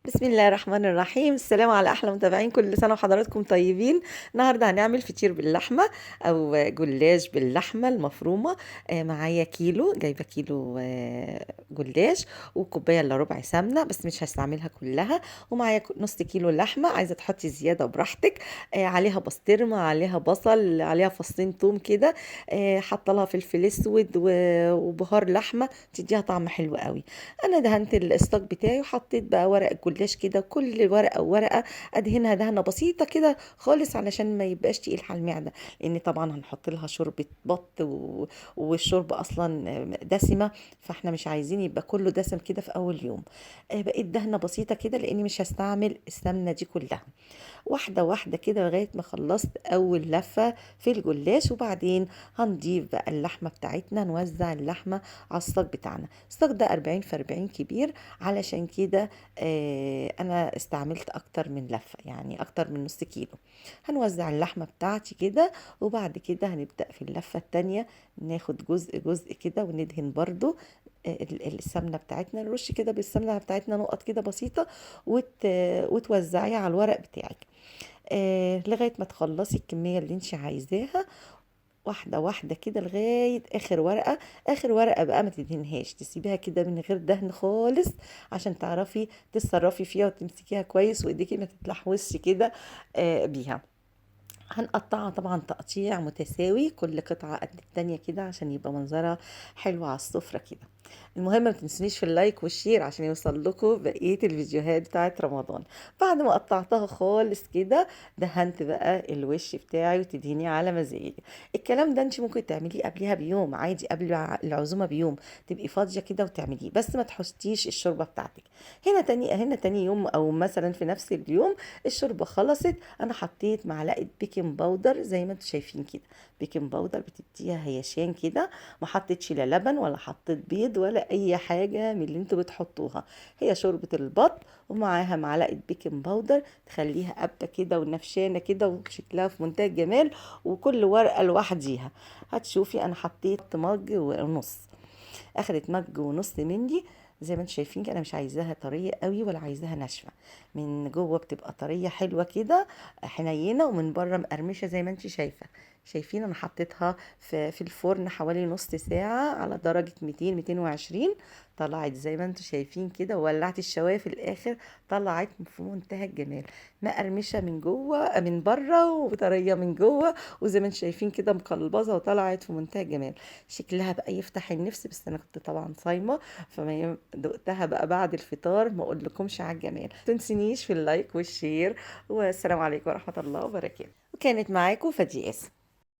بسم الله الرحمن الرحيم. السلام على احلى متابعين، كل سنه وحضراتكم طيبين. النهارده هنعمل فطير باللحمه او جلاش باللحمه المفرومه. معايا كيلو، جايبه كيلو جلاش وكوبايه الا ربع سمنه، بس مش هستعملها كلها. ومعايا نص كيلو لحمه، عايزه تحطي زياده براحتك. عليها بسطرمه، عليها بصل، عليها فصين توم كده. حاطه لها فلفل اسود وبهار لحمه، تديها طعم حلو قوي. انا دهنت الستاك بتاعي وحطيت بقى ورق الجلاش كده، كل ورقه وورقه ادهنها دهنه بسيطه كده خالص علشان ما يبقاش تقيل على المعده، لان طبعا هنحط لها شوربه بط والشوربه اصلا دسمه، فاحنا مش عايزين يبقى كله دسم كده في اول يوم. بقيت دهنه بسيطه كده لاني مش هستعمل السمنه دي كلها. واحدة واحدة كده لغاية ما خلصت أول لفة في الجلاش، وبعدين هنضيف بقى اللحمة بتاعتنا، نوزع اللحمة على الصاج بتاعنا. الصاج ده 40 في 40 كبير، علشان كده أنا استعملت أكتر من لفة، يعني أكتر من نص كيلو. هنوزع اللحمة بتاعتي كده، وبعد كده هنبدأ في اللفة التانية ناخد جزء جزء كده وندهن برضو السمنة بتاعتنا، نرش كده بالسمنة بتاعتنا نقط كده بسيطة، وتوزعيها على الورق بتاعك لغاية ما تخلصي الكمية اللي انت عايزاها. واحدة واحدة كده لغاية آخر ورقة. آخر ورقة بقى ما تدهنهاش، تسيبيها كده من غير دهن خالص، عشان تعرفي تتصرفي فيها وتمسكيها كويس وإيديكي ما تتلحوسش كده بيها. هنقطعها طبعا تقطيع متساوي، كل قطعة قد التانية كده عشان يبقى منظرها حلو على السفرة كده. المهم ما تنسونيش في اللايك والشير عشان يوصل لكم بقية الفيديوهات بتاعت رمضان. بعد ما قطعتها خالص كده، دهنت بقى الوش بتاعي وتدهنيه على مزاجك. الكلام ده انت ممكن تعمليه قبلها بيوم عادي، قبل العزومة بيوم تبقي فاضية كده وتعمليه، بس ما تحطيش الشوربة بتاعتك هنا تاني يوم، او مثلا في نفس اليوم الشوربة خلصت. انا حطيت معلقة بيكنج باودر زي ما انتم شايفين كده. بيكنج باودر بتديها هيشان كده. ما حطيتش لا لبن ولا حطيت بيض ولا اي حاجه من اللي انتوا بتحطوها. هي شوربه البط ومعاها معلقه بيكنج باودر، تخليها قابه كده ونفشانه كده وشكلها في منتهى الجمال. وكل ورقه لوحديها. هتشوفي انا حطيت مج ونص، اخدت مج ونص مني. زي ما انتم شايفين كده، انا مش عايزاها طريه قوي ولا عايزاها ناشفه. من جوه بتبقى طريه حلوه كده، حنينه، ومن بره مقرمشه زي ما انت شايفين. انا حطيتها في الفرن حوالي نص ساعه على درجه 200 220. طلعت زي ما انتم شايفين كده، وولعت الشوايه في الاخر. طلعت في منتهى الجمال، مقرمشه من جوه من بره وطريه من جوه، وزي ما انتم شايفين كده مقلبظه وطلعت في منتهى الجمال. شكلها بقى يفتح النفس، بس انا كنت طبعا صايمه، دقتها بقى بعد الفطار، ما اقول لكمش على الجمال. تنسنيش في اللايك والشير، والسلام عليكم ورحمه الله وبركاته. وكانت معاكم فدي اسم.